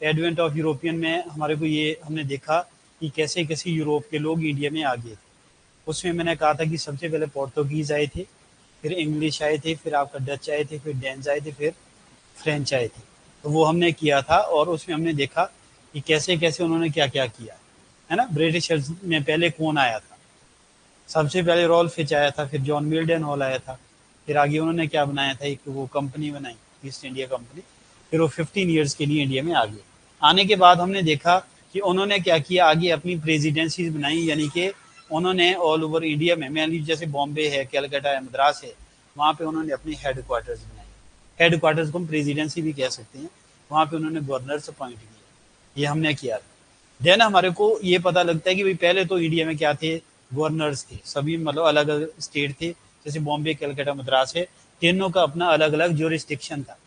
Advent of European में हमारे को ये हमने देखा कि कैसे कैसे यूरोप के लोग इंडिया में आ गए थे। उसमें मैंने कहा था कि सबसे पहले पोर्तुगीज़ आए थे, फिर इंग्लिश आए थे, फिर आपका डच आए थे, फिर डेन्स आए थे, फिर फ्रेंच आए थे। तो वो हमने किया था और उसमें हमने देखा कि कैसे कैसे उन्होंने क्या क्या किया है ना। ब्रिटिशर्स में पहले कौन आया था? सबसे पहले रॉल्फ फिच आया था, फिर जॉन मिल्टन हॉल आया था, फिर आगे उन्होंने क्या बनाया था, एक वो कंपनी बनाई, ईस्ट इंडिया कंपनी। फिर वो 15 ईयर्स के लिए इंडिया में आ गए। आने के बाद हमने देखा कि उन्होंने क्या किया, आगे अपनी प्रेसिडेंसीज बनाई, यानी कि उन्होंने ऑल ओवर इंडिया में, मान लीजिए जैसे बॉम्बे है, कलकत्ता है, मद्रास है, वहाँ पे उन्होंने अपनी हेड क्वार्टर्स बनाए। हेड क्वार्टर्स को हम प्रेसिडेंसी भी कह सकते हैं। वहाँ पे उन्होंने गवर्नर्स अपॉइंट किए। ये हमने किया था। देन हमारे को ये पता लगता है कि भाई पहले तो इंडिया में क्या थे, गवर्नर्स थे, सभी मतलब अलग अलग स्टेट थे, जैसे बॉम्बे, कलकत्ता, मद्रास है, तीनों का अपना अलग अलग ज्यूरिस्डिक्शन था,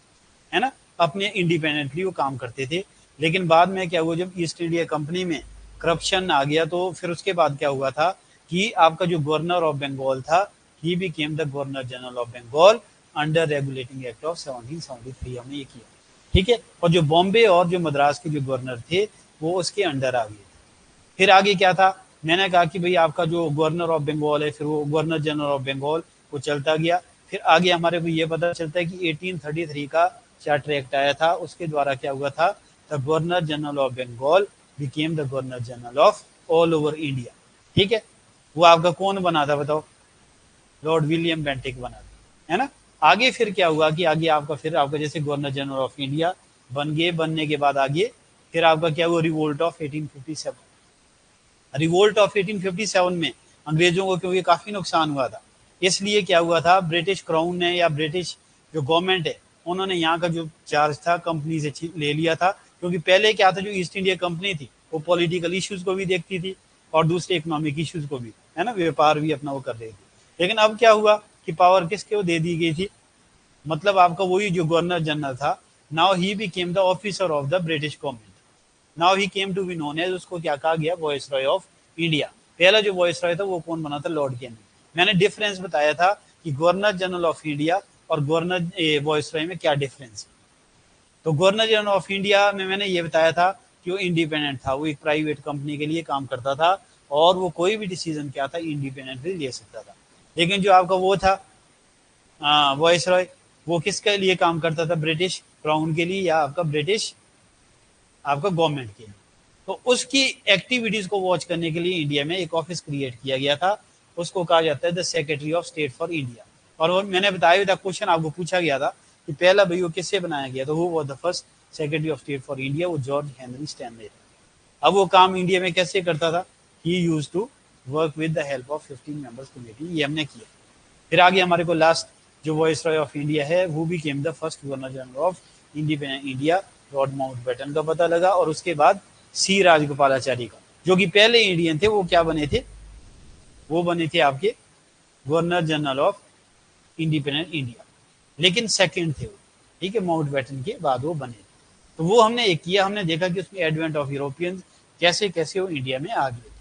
है ना। अपने इंडिपेंडेंटली वो काम करते थे। लेकिन बाद में क्या हुआ, जब ईस्ट इंडिया कंपनी में करप्शन आ गया, तो फिर उसके बाद क्या हुआ था कि आपका जो गवर्नर ऑफ बंगाल था, he became the governor general of Bengal under regulating act of 1773। हमने ये किया, ठीक है। और जो बॉम्बे और जो मद्रास के जो गवर्नर थे, वो उसके अंडर आ गए। फिर आगे क्या था, मैंने कहा कि भाई आपका जो गवर्नर ऑफ बंगाल है, फिर वो गवर्नर जनरल ऑफ बंगाल, वो चलता गया। फिर आगे हमारे को ये पता चलता है कि 1833 का चार्टर एक्ट आया था, उसके द्वारा क्या हुआ था, the governor general of Bengal became the governor general of all over India, ठीक है। वो आपका कौन बना था बताओ? लॉर्ड विलियम बेंटिक बना था, है ना। आगे फिर क्या हुआ कि आगे आपका फिर आपका जैसे गवर्नर जनरल ऑफ इंडिया बन गए, बनने के बाद आगे फिर आपका क्या हुआ, रिवोल्ट ऑफ 1857। रिवोल्ट ऑफ 1857 में अंग्रेजों को क्योंकि काफी नुकसान हुआ था, इसलिए क्या हुआ था, ब्रिटिश क्राउन ने या ब्रिटिश जो गवर्नमेंट है, उन्होंने यहाँ का जो चार्ज था कंपनी से ले लिया था। क्योंकि पहले क्या था, जो ईस्ट इंडिया कंपनी थी, वो पॉलिटिकल इश्यूज को भी देखती थी और दूसरे इकोनॉमिक इश्यूज को भी, है ना, व्यापार भी अपना वो कर रही थी। लेकिन अब क्या हुआ कि पावर किसको दे दी गई थी, मतलब आपका वही जो गवर्नर जनरल था, now he became the officer of the British government. Now he came to be known as, उसको क्या कहा गया, वॉइस रॉय ऑफ इंडिया। पहला जो वॉइस रॉय था वो कौन बना था, लॉर्ड कैनिंग। मैंने डिफरेंस बताया था कि गवर्नर जनरल ऑफ इंडिया और गवर्नर वॉइस रॉय में क्या डिफरेंस है। तो गवर्नर जनरल ऑफ इंडिया में मैंने ये बताया था कि वो इंडिपेंडेंट था, वो एक प्राइवेट कंपनी के लिए काम करता था और वो कोई भी डिसीजन क्या था, इंडिपेंडेंटली ले सकता था। लेकिन जो आपका वो था वॉइस रॉय, वो किसके लिए काम करता था, ब्रिटिश क्राउन के लिए या आपका ब्रिटिश आपका गवर्नमेंट के लिए। तो उसकी एक्टिविटीज को वॉच करने के लिए इंडिया में एक ऑफिस क्रिएट किया गया था, उसको कहा जाता है the secretary of state for India. और वो मैंने बताया था, क्वेश्चन आपको पूछा गया था कि पहला भाई वो किससे बनाया गया, तो वो was the first secretary of state for India, वो जॉर्ज हेनरी स्टैनले था। अब वो काम इंडिया में कैसे करता था, he used to work with the help of 15 members committee, ये हमने किया। फिर आगे हमारे को लास्ट जो वॉइस रॉय ऑफ इंडिया है, वो भी came the first governor general of independent India, Lord Mountbatten का पता लगा। और उसके बाद सी राजगोपालाचारी का, जो कि पहले इंडियन थे, वो क्या बने थे, वो बने थे आपके governor general of independent India, लेकिन सेकंड थे वो, ठीक है, माउंटबेटन के बाद वो बने। तो वो हमने एक किया, हमने देखा कि उसमें एडवेंट ऑफ यूरोपियंस कैसे कैसे वो इंडिया में आ गए।